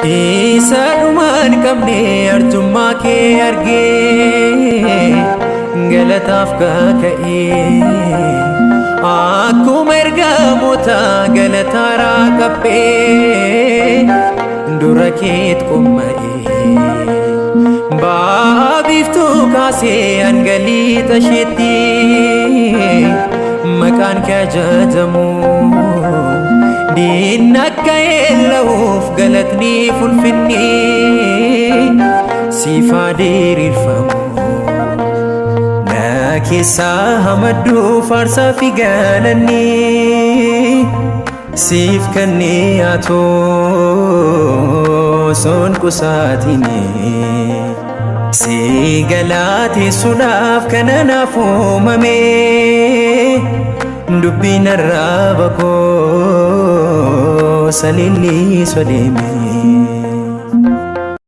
Isa dhumaan qabne arjummaa kee argee galataaf kaka'ee akkuma ergamoota galataara qabbee dura keet qomma'ee ba'aa biiftuu kaasee hangalii tasheetti maqaan kee ajajamu diin akka eella'uuf galatni fulfinni siifaa diriirfamu na keessaa hamadduu faarsaa fi galanni siif kannee atoo soon qusaatini si galateessuudhaaf kana naaf uumame dubbiin arraba koo salilii sodeeme.